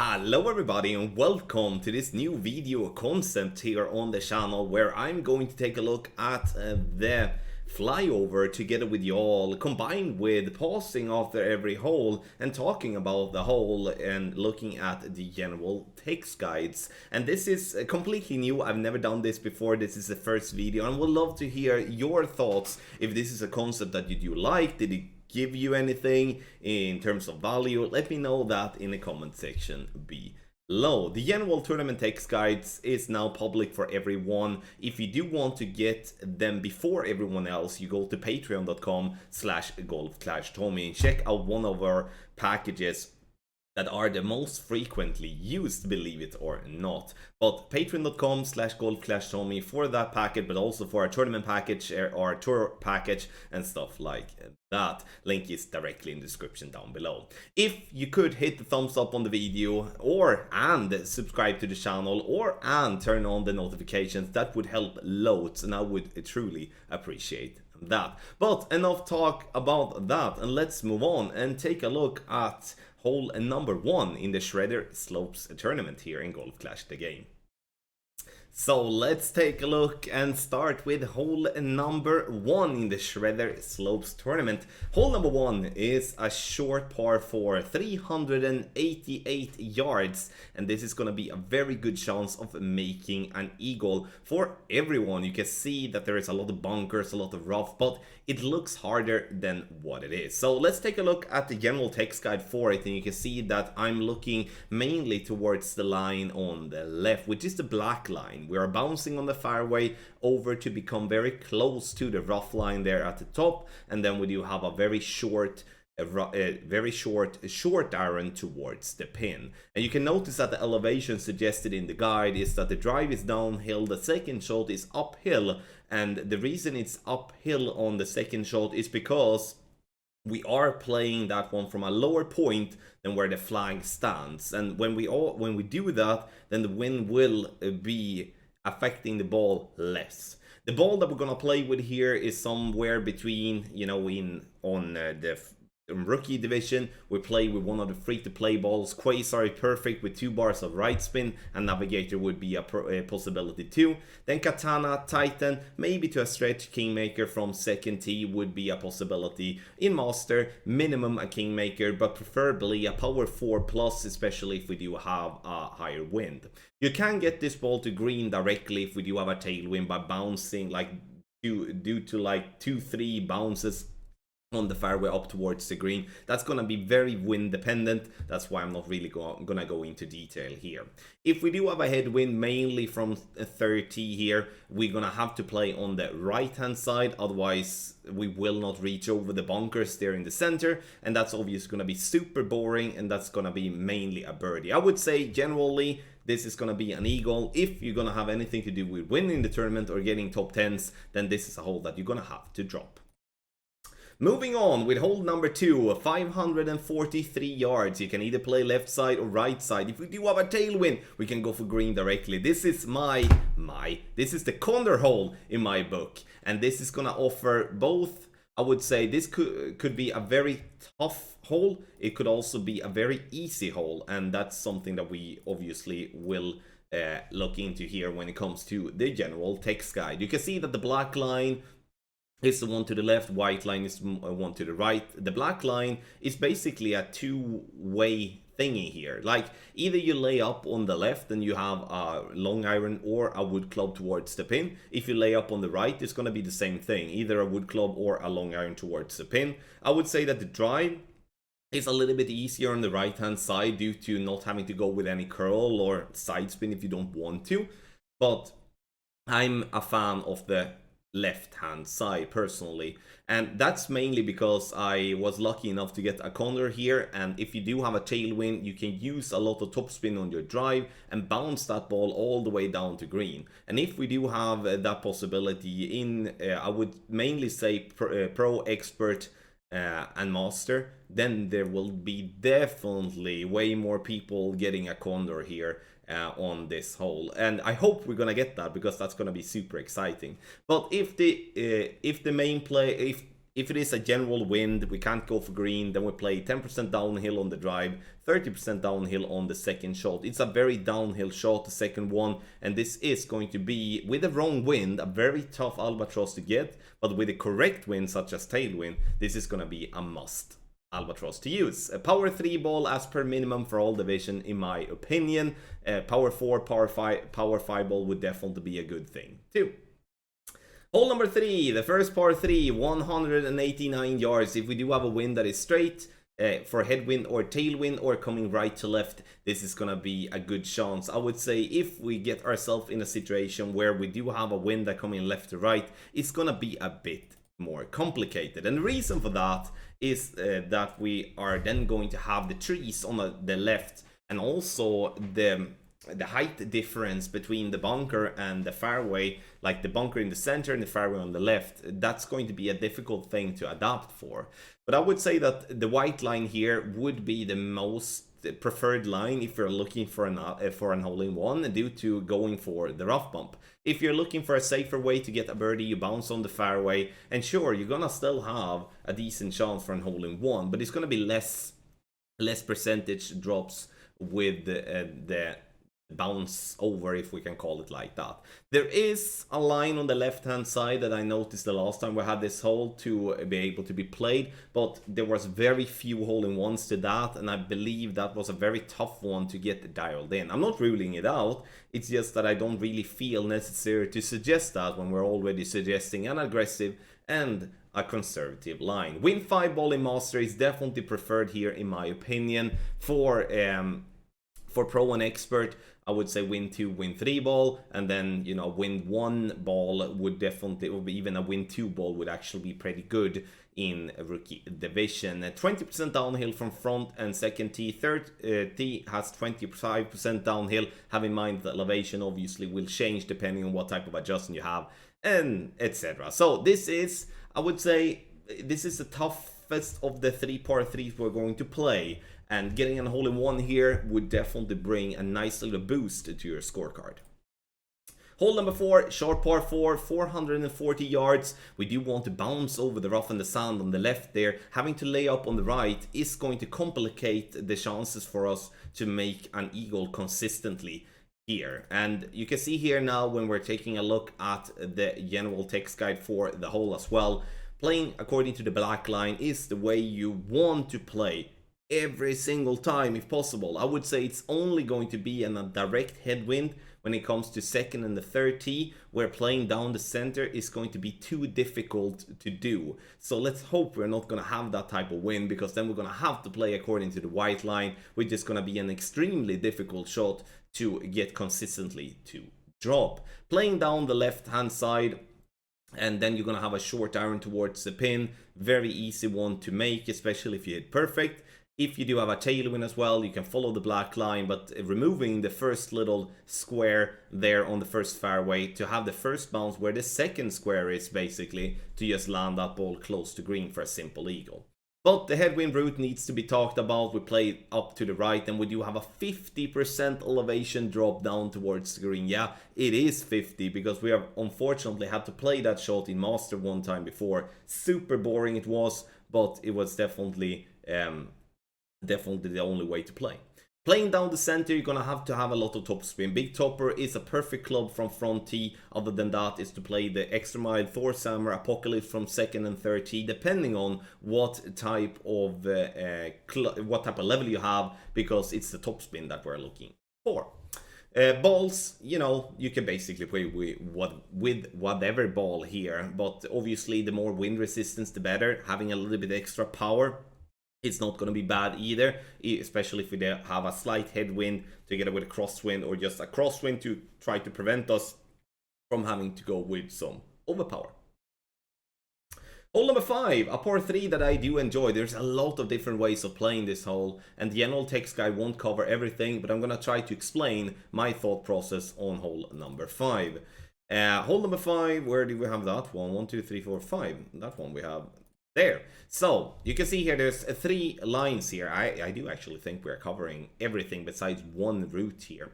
Hello everybody and welcome to this new video concept here on the channel where I'm going to take a look at the flyover together with y'all, combined with pausing after every hole and talking about the hole and looking at the general text guides. And this is completely new. I've never done this before. This is the first video and would love to hear your thoughts if this is a concept that you do like. Did it give you anything in terms of value? Let me know that in the comment section below. The general tournament text guides is now public for everyone. If you do want to get them before everyone else, you go to patreon.com/golfclashtommy and check out one of our packages that are the most frequently used, believe it or not. But patreon.com/golfclashtommy for that packet, but also for our tournament package, our tour package and stuff like that. Link is directly in the description down below. If you could hit the thumbs up on the video and subscribe to the channel and turn on the notifications, that would help loads and I would truly appreciate that. But enough talk about that, and let's move on and take a look at hole number 1 in the Shredder Slopes tournament here in Golf Clash the game. So let's take a look and start with hole number 1 in the Shredder Slopes tournament. Hole number 1 is a short par 4, 388 yards, and this is going to be a very good chance of making an eagle for everyone. You can see that there is a lot of bunkers, a lot of rough, but it looks harder than what it is. So let's take a look at the general text guide for it, and you can see that I'm looking mainly towards the line on the left, which is the black line. We are bouncing on the fairway over to become very close to the rough line there at the top, and then we do have a very short iron towards the pin. And you can notice that the elevation suggested in the guide is that the drive is downhill, the second shot is uphill, and the reason it's uphill on the second shot is because we are playing that one from a lower point than where the flag stands, and when we do that, then the wind will be affecting the ball less. The ball that we're gonna play with here is somewhere between, on the rookie division, we play with one of the free-to-play balls. Quasar perfect with 2 bars of right spin, and Navigator would be a possibility too. Then Katana, Titan, maybe to a stretch Kingmaker from second tee would be a possibility. In Master, minimum a Kingmaker, but preferably a power 4 plus, especially if we do have a higher wind. You can get this ball to green directly if we do have a tailwind by bouncing due to 2-3 bounces on the fairway up towards the green. That's gonna be very wind dependent. That's why I'm not really gonna go into detail here. If we do have a headwind mainly from 30 here, we're gonna have to play on the right hand side, otherwise we will not reach over the bunkers there in the center, and that's obviously gonna be super boring, and that's gonna be mainly a birdie. I would say generally this is going to be an eagle. If you're going to have anything to do with winning the tournament or getting top 10s, then this is a hole that you're going to have to drop. Moving on with hole number 2, 543 yards. You can either play left side or right side. If we do have a tailwind, we can go for green directly. This is this is the condor hole in my book, and this is gonna offer both. I would say this could be a very tough hole. It could also be a very easy hole, and that's something that we obviously will look into here when it comes to the general text guide. You can see that the black line is the one to the left, white line is one to the right. The black line is basically a two-way thingy here. Like, either you lay up on the left and you have a long iron or a wood club towards the pin. If you lay up on the right, it's going to be the same thing, either a wood club or a long iron towards the pin. I would say that the drive is a little bit easier on the right hand side due to not having to go with any curl or side spin if you don't want to, but I'm a fan of the left hand side personally, and that's mainly because I was lucky enough to get a condor here, and if you do have a tailwind, you can use a lot of topspin on your drive and bounce that ball all the way down to green. And if we do have that possibility in I would mainly say pro, expert and master, then there will be definitely way more people getting a condor here on this hole, and I hope we're gonna get that because that's gonna be super exciting. But if the main play, If it is a general wind, we can't go for green, then we play 10% downhill on the drive, 30% downhill on the second shot. It's a very downhill shot, the second one, and this is going to be, with the wrong wind, a very tough albatross to get, but with the correct wind, such as tailwind, this is going to be a must albatross to use. A power 3 ball as per minimum for all division, in my opinion. Power 4, power 5 ball would definitely be a good thing too. Hole number 3, the first par 3, 189 yards. If we do have a wind that is straight, for headwind or tailwind or coming right to left, this is gonna be a good chance. I would say if we get ourselves in a situation where we do have a wind that coming left to right, it's gonna be a bit more complicated. And the reason for that is that we are then going to have the trees on the left, and also the height difference between the bunker and the fairway, like the bunker in the center and the fairway on the left, that's going to be a difficult thing to adapt for. But I would say that the white line here would be the most preferred line if you're looking for an hole-in-one, due to going for the rough bump. If you're looking for a safer way to get a birdie, you bounce on the fairway, and sure, you're gonna still have a decent chance for an hole-in-one, but it's gonna be less percentage drops with the bounce over, if we can call it like that. There is a line on the left hand side that I noticed the last time we had this hole to be able to be played, but there was very few hole-in-ones to that, and I believe that was a very tough one to get dialed in. I'm not ruling it out, it's just that I don't really feel necessary to suggest that when we're already suggesting an aggressive and a conservative line. Win 5 ball in Master is definitely preferred here, in my opinion. For Pro and Expert, I would say win 2, win 3 ball, and then, you know, win 1 ball would definitely, or even a win 2 ball would actually be pretty good in a rookie division. 20% downhill from front and second tee. Third tee has 25% downhill. Have in mind the elevation obviously will change depending on what type of adjustment you have, and etc. So this is, I would say, this is the toughest of the 3 par 3s we're going to play. And getting a hole-in-one here would definitely bring a nice little boost to your scorecard. Hole number 4, short par 4, 440 yards. We do want to bounce over the rough and the sand on the left there. Having to lay up on the right is going to complicate the chances for us to make an eagle consistently here. And you can see here now, when we're taking a look at the general text guide for the hole as well, playing according to the black line is the way you want to play every single time if possible. I would say it's only going to be in a direct headwind when it comes to second and the third tee, where playing down the center is going to be too difficult to do. So let's hope we're not going to have that type of wind, because then we're going to have to play according to the white line, which is going to be an extremely difficult shot to get consistently to drop. Playing down the left hand side, and then you're going to have a short iron towards the pin. Very easy one to make, especially if you hit perfect. If you do have a tailwind as well, you can follow the black line, but removing the first little square there on the first fairway to have the first bounce where the second square is, basically, to just land that ball close to green for a simple eagle. But the headwind route needs to be talked about. We play up to the right, and we do have a 50% elevation drop down towards the green. Yeah, it is 50, because we have unfortunately had to play that shot in Master one time before. Super boring it was, but it was definitely the only way to play. Playing down the center, you're gonna have to have a lot of topspin. Big Topper is a perfect club from front tee. Other than that is to play the Extra Mile, Thor Summer, Apocalypse from second and third tee, depending on what type of level you have, because it's the topspin that we're looking for. Balls, you know, you can basically play with whatever ball here, but obviously the more wind resistance the better. Having a little bit extra power, it's not going to be bad either, especially if we have a slight headwind together with a crosswind, or just a crosswind to try to prevent us from having to go with some overpower. Hole number 5, a par 3 that I do enjoy. There's a lot of different ways of playing this hole, and the general text guide won't cover everything, but I'm going to try to explain my thought process on hole number 5. Hole number 5, where do we have that one? 1, 2, 3, 4, 5. That one we have there. So you can see here there's 3 lines here. I do actually think we're covering everything besides one route here.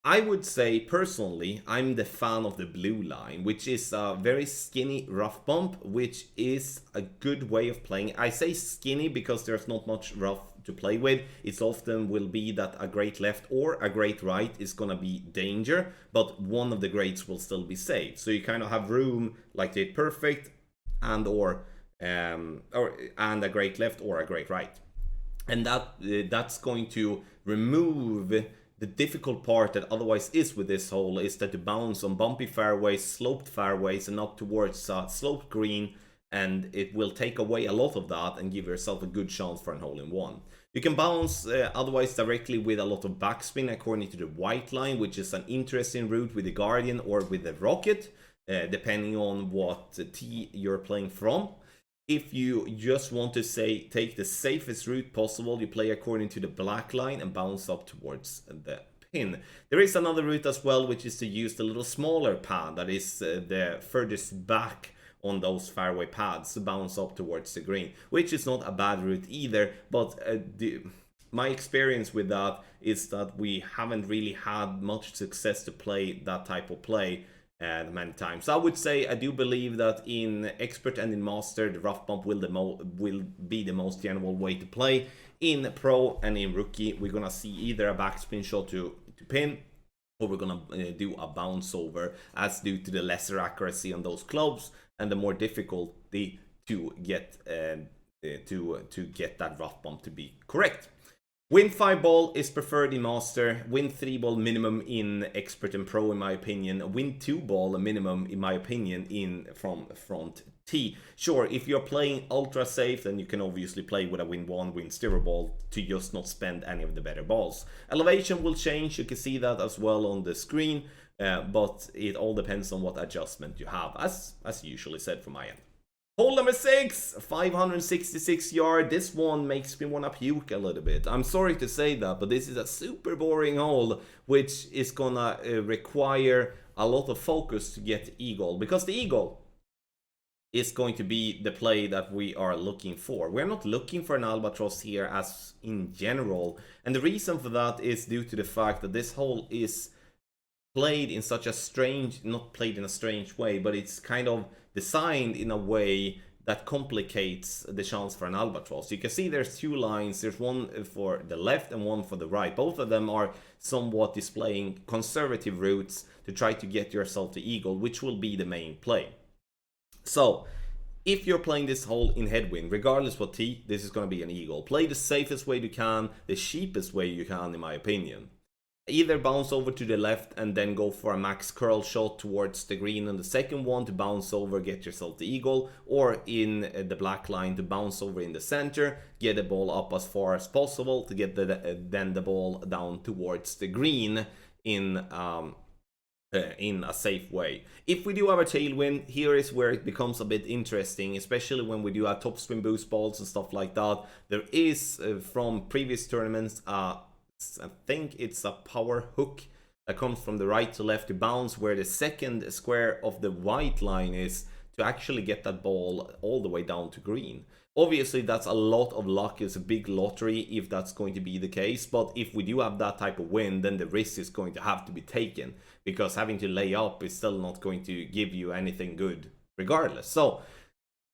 I would say, personally, I'm the fan of the blue line, which is a very skinny rough bump, which is a good way of playing. I say skinny because there's not much rough to play with. It's often will be that a great left or a great right is gonna be danger, but one of the greats will still be safe. So you kind of have room like the perfect and and a great left or a great right, and that's going to remove the difficult part that otherwise is with this hole, is that you bounce on bumpy fairways, sloped fairways, and up towards sloped green, and it will take away a lot of that and give yourself a good chance for an hole-in-one. You can bounce otherwise directly with a lot of backspin according to the white line, which is an interesting route with the Guardian or with the Rocket, depending on what tee you're playing from. If you just want to say take the safest route possible, you play according to the black line and bounce up towards the pin. There is another route as well, which is to use the little smaller pad that is the furthest back on those fairway pads to bounce up towards the green, which is not a bad route either, but my experience with that is that we haven't really had much success to play that type of play many times. So I would say I do believe that in Expert and in Master, the rough bump will be the most general way to play. In Pro and in Rookie, we're gonna see either a backspin shot to pin, or we're gonna do a bounce over, as due to the lesser accuracy on those clubs and the more difficulty to get that rough bump to be correct. Win 5 ball is preferred in Master, win 3 ball minimum in Expert and Pro in my opinion, win 2 ball minimum in my opinion in from front tee. Sure, if you're playing ultra safe, then you can obviously play with a win 1, win 0 ball to just not spend any of the better balls. Elevation will change, you can see that as well on the screen, but it all depends on what adjustment you have, as usually said from my end. Hole number 6, 566 yard. This one makes me want to puke a little bit. I'm sorry to say that, but this is a super boring hole, which is gonna require a lot of focus to get eagle, because the eagle is going to be the play that we are looking for. We're not looking for an albatross here as in general, and the reason for that is due to the fact that this hole is played in such a strange, not played in a strange way, but it's kind of designed in a way that complicates the chance for an albatross. You can see there's 2 lines, there's one for the left and one for the right. Both of them are somewhat displaying conservative routes to try to get yourself to eagle, which will be the main play. So if you're playing this hole in headwind, regardless what tee, this is going to be an eagle. Play the safest way you can, the cheapest way you can in my opinion. Either bounce over to the left and then go for a max curl shot towards the green on the second one to bounce over, get yourself the eagle, or in the black line to bounce over in the center, get the ball up as far as possible to get then the ball down towards the green in a safe way. If we do have a tailwind, here is where it becomes a bit interesting, especially when we do have topspin boost balls and stuff like that. There is from previous tournaments I think it's a power hook that comes from the right to left to bounce, where the second square of the white line is to actually get that ball all the way down to green. Obviously that's a lot of luck, it's a big lottery if that's going to be the case, but if we do have that type of win, then the risk is going to have to be taken, because having to lay up is still not going to give you anything good regardless. So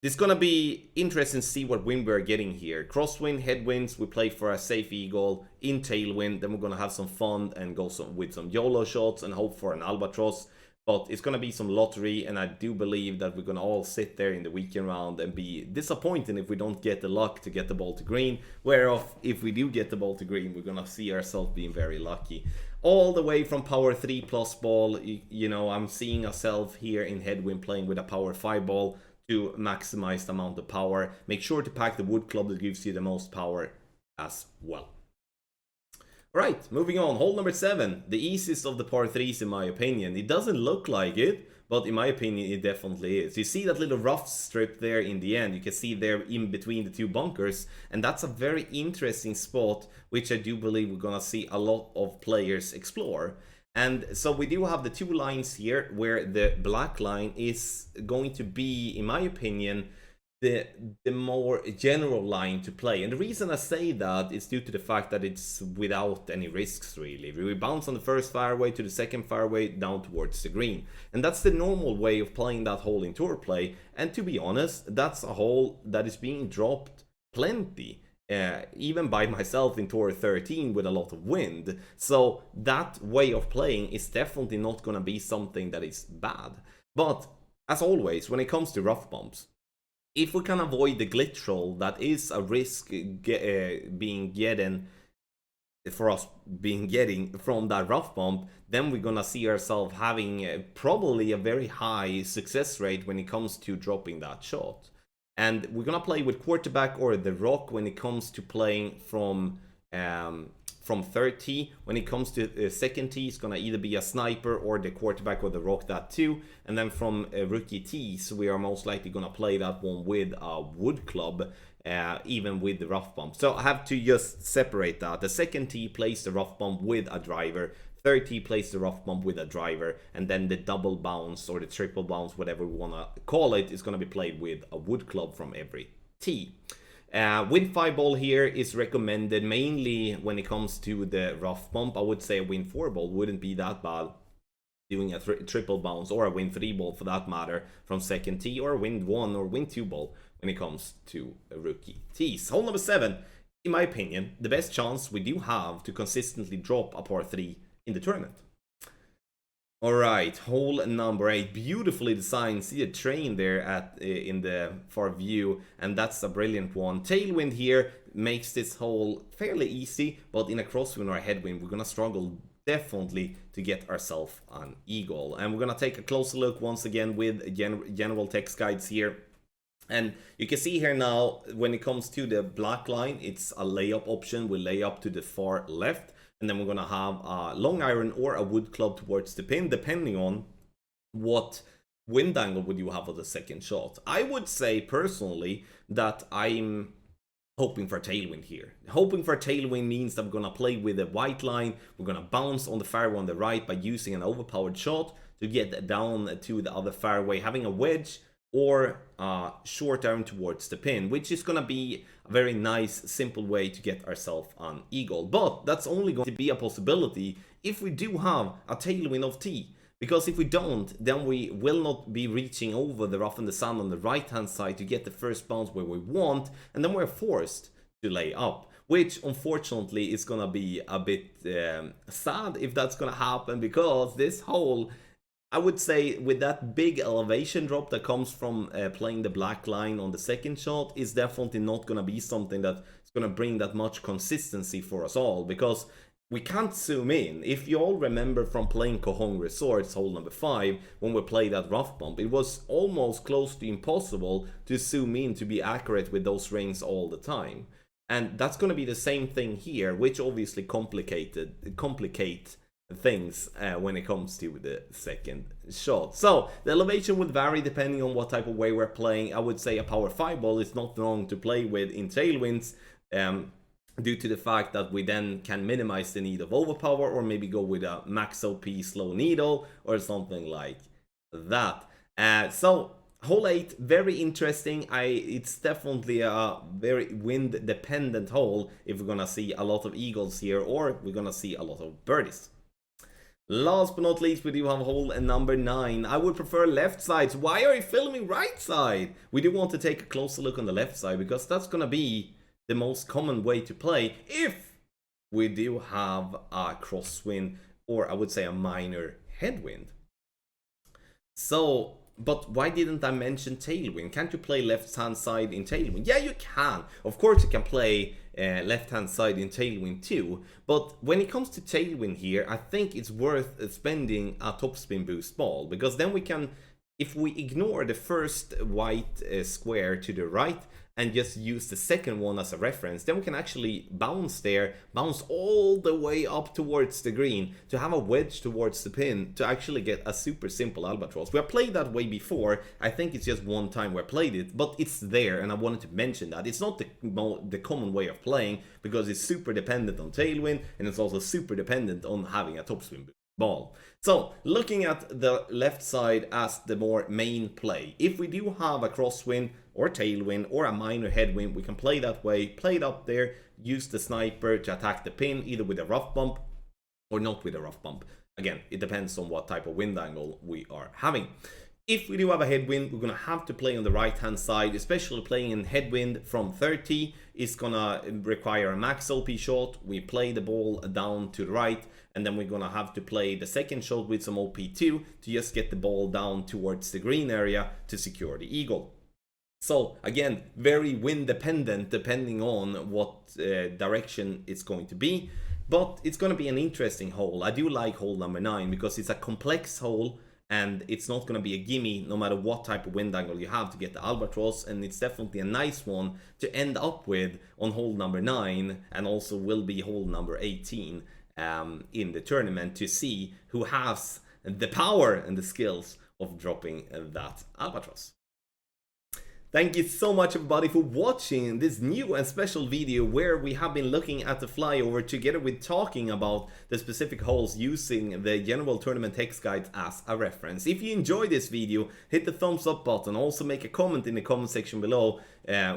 it's gonna be interesting to see what wind we're getting here. Crosswind, headwinds, we play for a safe eagle. In tailwind, then we're gonna have some fun and go with some YOLO shots and hope for an albatross. But it's gonna be some lottery, and I do believe that we're gonna all sit there in the weekend round and be disappointed if we don't get the luck to get the ball to green. Whereof, if we do get the ball to green, we're gonna see ourselves being very lucky. All the way from power 3 plus ball, you know, I'm seeing ourselves here in headwind playing with a power 5 ball to maximize the amount of power. Make sure to pack the wood club that gives you the most power as well. Alright, moving on. Hole number 7. The easiest of the par 3s in my opinion. It doesn't look like it, but in my opinion it definitely is. You see that little rough strip there in the end. You can see there in between the 2 bunkers, and that's a very interesting spot, which I do believe we're gonna see a lot of players explore. And so we do have the 2 lines here, where the black line is going to be, in my opinion, the the more general line to play. And the reason I say that is due to the fact that it's without any risks really. We bounce on the first fairway to the second fairway down towards the green. And that's the normal way of playing that hole in tour play. And to be honest, that's a hole that is being dropped plenty. Even by myself in Tour 13 with a lot of wind. So that way of playing is definitely not going to be something that is bad. But as always, when it comes to rough bumps, if we can avoid the glitch roll, that is a risk being getting from that rough bump, then we're gonna see ourselves having probably a very high success rate when it comes to dropping that shot. And we're gonna play with quarterback or the rock when it comes to playing from third tee. When it comes to second tee, it's gonna either be a sniper or the quarterback or the rock, that too. And then from rookie tees, we are most likely gonna play that one with a wood club, even with the rough bump. So I have to just separate that. The second tee plays the rough bump with a driver. Third tee plays the rough bump with a driver, and then the double bounce or the triple bounce, whatever we want to call it, is going to be played with a wood club from every tee. Wind 5 ball here is recommended mainly when it comes to the rough bump. I would say a wind 4 ball wouldn't be that bad, doing a triple bounce, or a wind 3 ball for that matter from second tee, or a wind 1 or wind 2 ball when it comes to rookie tees. Hole number 7, in my opinion, the best chance we do have to consistently drop a par 3 in the tournament. Alright, hole number 8, beautifully designed. See a train there in the far view, and that's a brilliant one. Tailwind here makes this hole fairly easy, but in a crosswind or a headwind, we're gonna struggle definitely to get ourselves an eagle. And we're gonna take a closer look once again with general text guides here. And you can see here now, when it comes to the black line, it's a layup option. We lay up to the far left. And then we're going to have a long iron or a wood club towards the pin, depending on what wind angle would you have for the second shot. I would say personally that I'm hoping for tailwind here. Hoping for tailwind means that we're going to play with a white line. We're going to bounce on the fairway on the right by using an overpowered shot to get down to the other fairway, having a wedge or short iron towards the pin, which is going to be a very nice, simple way to get ourselves an eagle. But that's only going to be a possibility if we do have a tailwind of tee. Because if we don't, then we will not be reaching over the rough and the sand on the right-hand side to get the first bounce where we want, and then we're forced to lay up. Which, unfortunately, is going to be a bit sad if that's going to happen, because this hole, I would say, with that big elevation drop that comes from playing the black line on the second shot, is definitely not going to be something that's going to bring that much consistency for us all, because we can't zoom in. If you all remember from playing Kohong Resorts, hole number 5, when we played that rough bump, it was almost close to impossible to zoom in to be accurate with those rings all the time. And that's going to be the same thing here, which obviously complicate things when it comes to the second shot. So the elevation would vary depending on what type of way we're playing. I would say a power 5 ball is not wrong to play with in tailwinds, due to the fact that we then can minimize the need of overpower, or maybe go with a max OP slow needle or something like that. So hole 8, very interesting. It's definitely a very wind dependent hole if we're gonna see a lot of eagles here, or we're gonna see a lot of birdies. Last but not least, we do have hole number 9. I would prefer left sides. Why are you filming right side? We do want to take a closer look on the left side, because that's gonna be the most common way to play if we do have a crosswind, or I would say a minor headwind. So, but why didn't I mention tailwind? Can't you play left hand side in tailwind? Yeah, you can. Of course you can play left hand side in tailwind too, but when it comes to tailwind here, I think it's worth spending a topspin boost ball, because then we can, if we ignore the first white square to the right and just use the second one as a reference, then we can actually bounce there, bounce all the way up towards the green to have a wedge towards the pin to actually get a super simple albatross. We have played that way before. I think it's just one time we played it, but it's there, and I wanted to mention that. It's not the common way of playing, because it's super dependent on tailwind, and it's also super dependent on having a topspin ball. So, looking at the left side as the more main play, if we do have a crosswind or tailwind or a minor headwind. We can play that way, play it up there, use the sniper to attack the pin either with a rough bump or not with a rough bump. Again, it depends on what type of wind angle we are having. If we do have a headwind, we're going to have to play on the right hand side, especially playing in headwind from 30 is going to require a max OP shot. We play the ball down to the right, and then we're going to have to play the second shot with some OP2 to just get the ball down towards the green area to secure the eagle. So again, very wind dependent depending on what direction it's going to be, but it's going to be an interesting hole. I do like hole number 9 because it's a complex hole, and it's not going to be a gimme no matter what type of wind angle you have to get the albatross, and it's definitely a nice one to end up with on hole number 9, and also will be hole number 18 in the tournament, to see who has the power and the skills of dropping that albatross. Thank you so much everybody for watching this new and special video where we have been looking at the flyover together with talking about the specific holes using the general tournament text guides as a reference. If you enjoyed this video, hit the thumbs up button. Also make a comment in the comment section below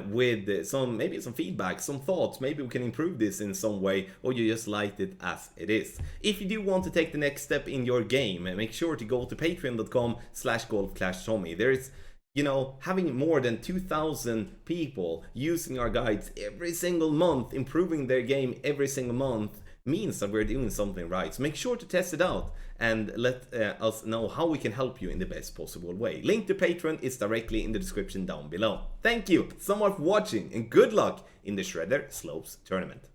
with maybe some feedback, some thoughts. Maybe we can improve this in some way, or you just liked it as it is. If you do want to take the next step in your game, make sure to go to patreon.com/golfclashtommy. There is, you know, having more than 2,000 people using our guides every single month, improving their game every single month, means that we're doing something right. So make sure to test it out and let us know how we can help you in the best possible way. Link to Patreon is directly in the description down below. Thank you so much for watching, and good luck in the Shredder Slopes tournament.